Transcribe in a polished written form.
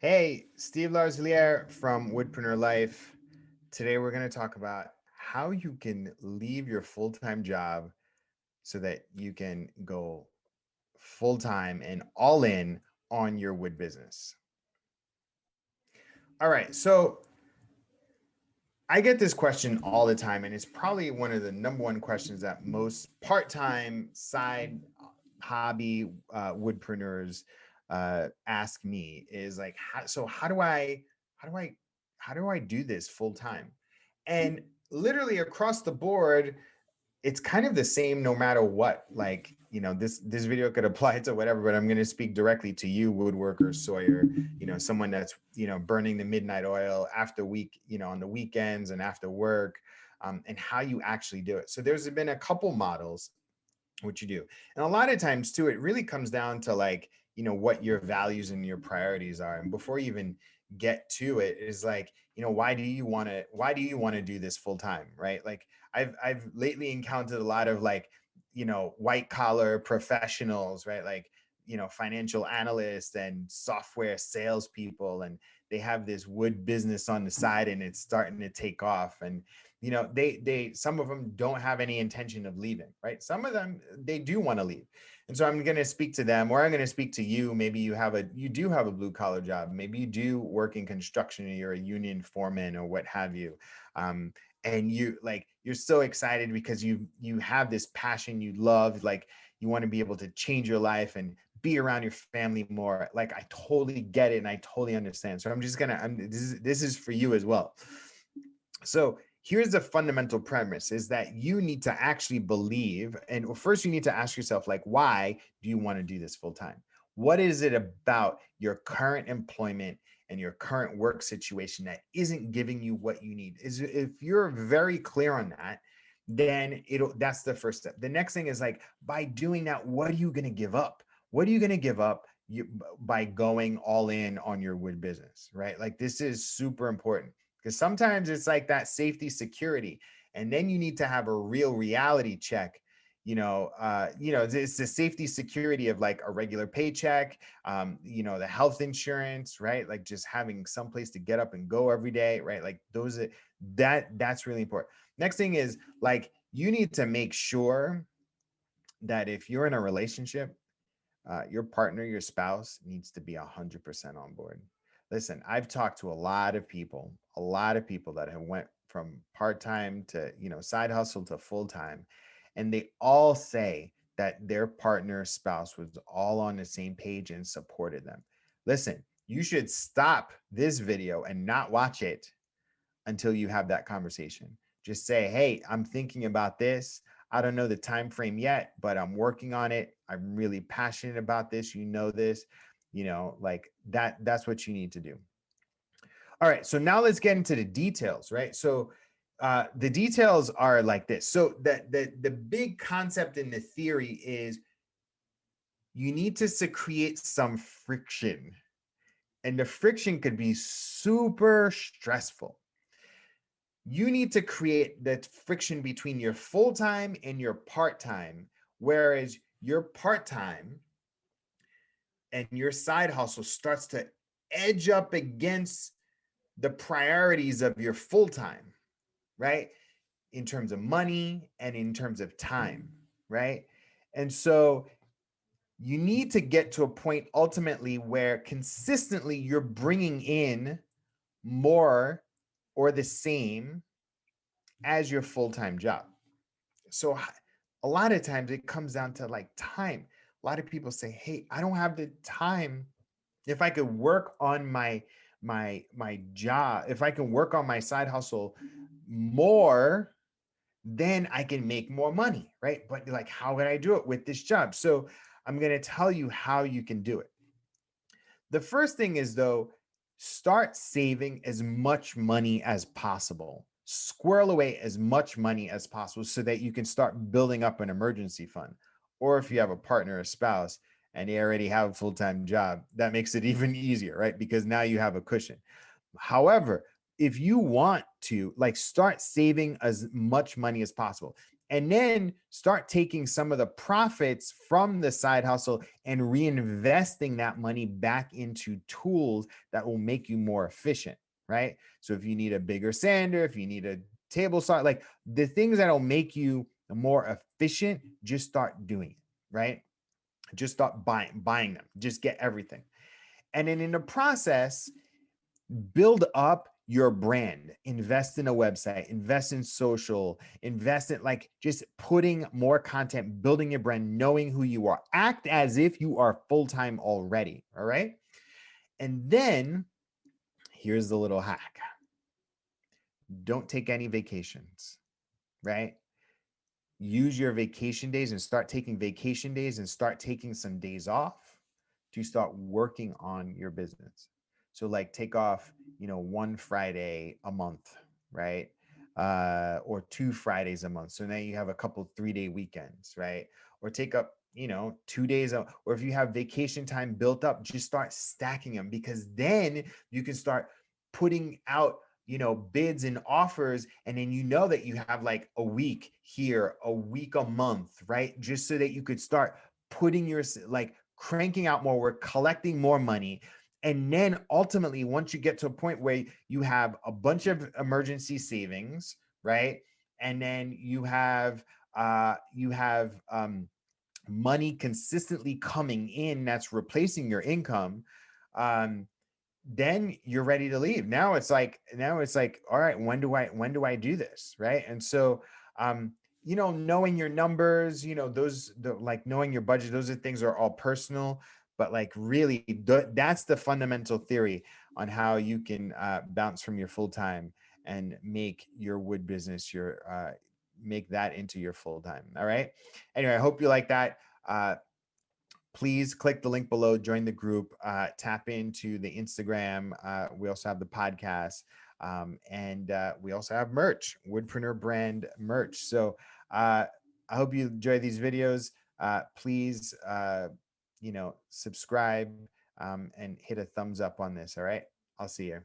Hey, Steve Larsliere from Woodpreneur Life. Today we're going to talk about how you can leave your full-time job so that you can go full-time and all in on your wood business. All right, so I get this question all the time, and it's probably one of the number one questions that most part-time side hobby woodpreneurs ask me is like, how do how do I, how do I do this full time? And literally across the board, it's kind of the same no matter what. Like, this video could apply to whatever, but I'm going to speak directly to you, woodworker, sawyer, someone that's, burning the midnight oil after on the weekends and after work, and how you actually do it. So there's been a couple models what you do. And a lot of times too, it really comes down to like, what your values and your priorities are. And before you even get to it is like, why do you want to do this full time? Right. Like I've lately encountered a lot of like, white collar professionals, right? Like, financial analysts and software salespeople, and they have this wood business on the side and it's starting to take off. And they some of them don't have any intention of leaving, right? Some of them, they do want to leave. And so I'm going to speak to them, or I'm going to speak to you. Maybe you do have a blue collar job, maybe you do work in construction, or you're a union foreman or what have you. And you're so excited because you have this passion you love, like you want to be able to change your life and be around your family more. Like, I totally get it and I totally understand. So I'm just gonna this is for you as well. So here's the fundamental premise is that you need to actually believe, and first you need to ask yourself, like, why do you want to do this full time? What is it about your current employment and your current work situation that isn't giving you what you need? Is if you're very clear on that, then that's the first step. The next thing is like, by doing that, what are you going to give up? What are you going to give up by going all in on your wood business, right? Like, this is super important, because sometimes it's like that safety security, and then you need to have a real reality check. It's the safety security of like a regular paycheck, the health insurance, right? Like just having some place to get up and go every day, right? Like that's really important. Next thing is like, you need to make sure that if you're in a relationship, your partner, your spouse needs to be 100% on board. Listen, I've talked to a lot of people that have went from part-time to, side hustle to full-time. And they all say that their partner, spouse was all on the same page and supported them. Listen, you should stop this video and not watch it until you have that conversation. Just say, hey, I'm thinking about this. I don't know the time frame yet, but I'm working on it. I'm really passionate about this. You know this, like that's what you need to do. All right. So now let's get into the details, right? So the details are like this. So the big concept in the theory is you need to create some friction. And the friction could be super stressful. You need to create that friction between your full-time and your part-time, whereas your part-time and your side hustle starts to edge up against the priorities of your full-time, right? In terms of money and in terms of time, right? And so you need to get to a point ultimately where consistently you're bringing in more or the same as your full-time job. So a lot of times it comes down to like time. A lot of people say, hey, I don't have the time. If I could work on my job, if I can work on my side hustle more, then I can make more money, right? But like, how can I do it with this job? So I'm going to tell you how you can do it. The first thing is, though, start saving as much money as possible. Squirrel away as much money as possible so that you can start building up an emergency fund. Or if you have a partner or spouse and they already have a full-time job, that makes it even easier, right? Because now you have a cushion. However, if you want to like start saving as much money as possible, and then start taking some of the profits from the side hustle and reinvesting that money back into tools that will make you more efficient, right? So if you need a bigger sander, if you need a table saw, like the things that'll make you more efficient, just start doing it, right? Just start buying them, just get everything. And then in the process, build up your brand, invest in a website, invest in social, invest in like just putting more content, building your brand, knowing who you are, act as if you are full-time already. All right. And then here's the little hack. Don't take any vacations, right? Use your vacation days and start taking vacation days and start taking some days off to start working on your business. So like take off, one Friday a month, right? Or 2 Fridays a month. So now you have a couple 3-day weekends, right? Or take up, 2 days, or if you have vacation time built up, just start stacking them, because then you can start putting out bids and offers, and then that you have like a week here, a week a month, right? Just so that you could start putting your like cranking out more work, collecting more money. And then ultimately, once you get to a point where you have a bunch of emergency savings, right? And then you have money consistently coming in that's replacing your income, um, then you're ready to leave. Now it's like, all right, when do I do this, right? And so knowing your numbers, like knowing your budget, those are things are all personal, but like really that's the fundamental theory on how you can bounce from your full-time and make your wood business your make that into your full-time. All right, anyway, I hope you like that. Please click the link below, join the group, tap into the Instagram. We also have the podcast, and we also have merch, Woodpreneur brand merch. So I hope you enjoy these videos. Please, subscribe and hit a thumbs up on this. All right, I'll see you.